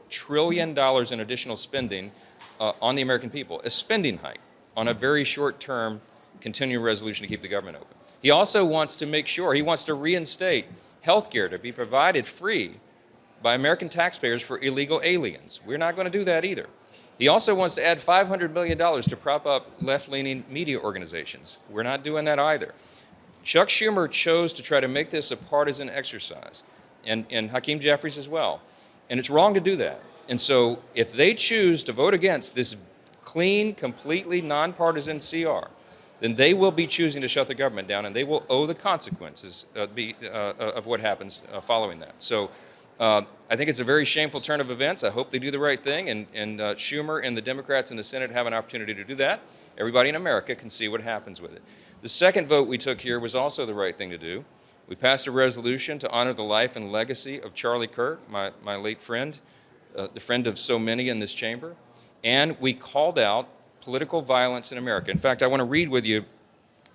trillion in additional spending on the American people, a spending hike on a very short-term continuing resolution to keep the government open. He also wants to make sure, he wants to reinstate health care to be provided free by American taxpayers for illegal aliens. We're not going to do that either. He also wants to add $500 million to prop up left-leaning media organizations. We're not doing that either. Chuck Schumer chose to try to make this a partisan exercise, and Hakeem Jeffries as well. And it's wrong to do that. And so if they choose to vote against this clean, completely nonpartisan CR, then they will be choosing to shut the government down, and they will owe the consequences of what happens following that. So I think it's a very shameful turn of events. I hope they do the right thing, and Schumer and the Democrats in the Senate have an opportunity to do that. Everybody in America can see what happens with it. The second vote we took here was also the right thing to do. We passed a resolution to honor the life and legacy of Charlie Kirk, my late friend, the friend of so many in this chamber, and we called out political violence in America. In fact, I want to read with you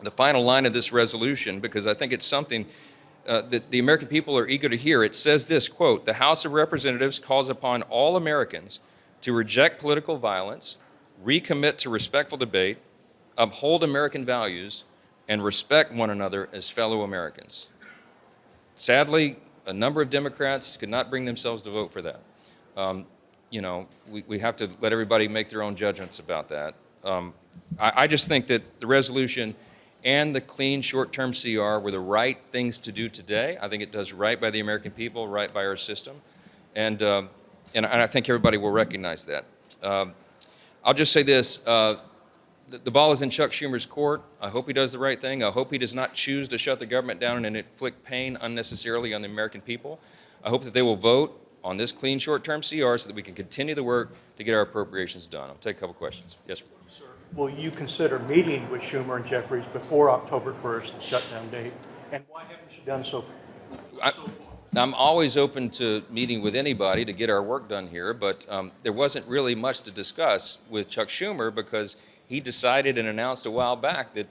the final line of this resolution because I think it's something that the American people are eager to hear. It says this, quote, "The House of Representatives calls upon all Americans to reject political violence, recommit to respectful debate, uphold American values, and respect one another as fellow Americans." Sadly, a number of Democrats could not bring themselves to vote for that. You know, we have to let everybody make their own judgments about that. I just think that the resolution and the clean short-term CR were the right things to do today. I think it does right by the American people, right by our system, and I think everybody will recognize that. I'll just say this. The ball is in Chuck Schumer's court. I hope he does the right thing. I hope he does not choose to shut the government down and inflict pain unnecessarily on the American people. I hope that they will vote on this clean short-term CR so that we can continue the work to get our appropriations done. I'll take a couple questions. Yes, sir. Will you consider meeting with Schumer and Jeffries before October 1st, the shutdown date? And why haven't you done so far? I'm always open to meeting with anybody to get our work done here, but there wasn't really much to discuss with Chuck Schumer because he decided and announced a while back that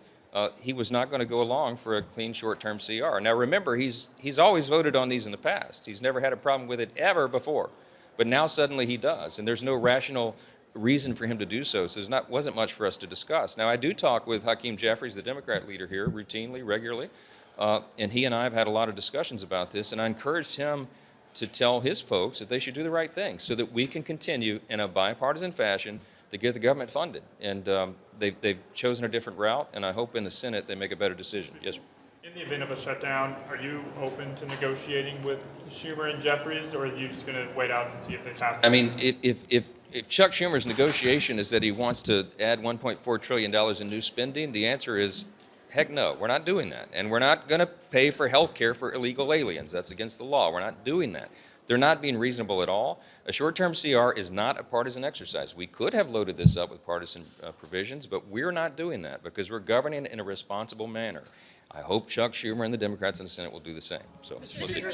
he was not going to go along for a clean short-term CR. Now remember, he's always voted on these in the past. He's never had a problem with it ever before, but now suddenly he does, and there's no rational reason for him to do so. So wasn't much for us to discuss. Now I do talk with Hakeem Jeffries, the Democrat leader here, routinely, regularly, and he and I have had a lot of discussions about this, and I encouraged him to tell his folks that they should do the right thing so that we can continue in a bipartisan fashion to get the government funded. And they've chosen a different route, and I hope in the Senate they make a better decision. Yes, sir. In the event of a shutdown, are you open to negotiating with Schumer and Jeffries, or are you just going to wait out to see if they pass this? I mean, if Chuck Schumer's negotiation is that he wants to add $1.4 trillion in new spending, the answer is, heck no, we're not doing that. And we're not going to pay for health care for illegal aliens. That's against the law. We're not doing that. They're not being reasonable at all. A short-term CR is not a partisan exercise. We could have loaded this up with partisan provisions, but we're not doing that because we're governing in a responsible manner. I hope Chuck Schumer and the Democrats in the Senate will do the same. So we'll see. There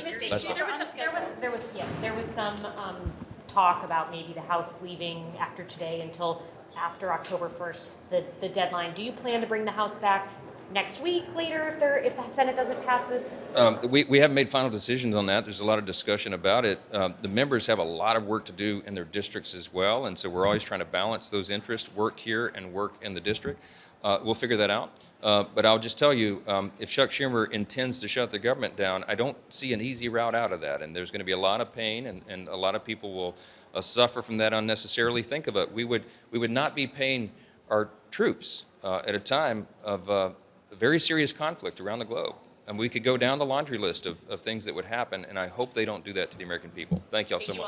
was some talk about maybe the House leaving after today until after October 1st, the deadline. Do you plan to bring the House back next week, later, if the Senate doesn't pass this? We haven't made final decisions on that. There's a lot of discussion about it. The members have a lot of work to do in their districts as well, and so we're always trying to balance those interests, work here and work in the district. We'll figure that out. But I'll just tell you, if Chuck Schumer intends to shut the government down, I don't see an easy route out of that, and there's going to be a lot of pain, and a lot of people will suffer from that unnecessarily. Think of it. We would not be paying our troops at a time of very serious conflict around the globe. And we could go down the laundry list of things that would happen, and I hope they don't do that to the American people. Thank you all so much.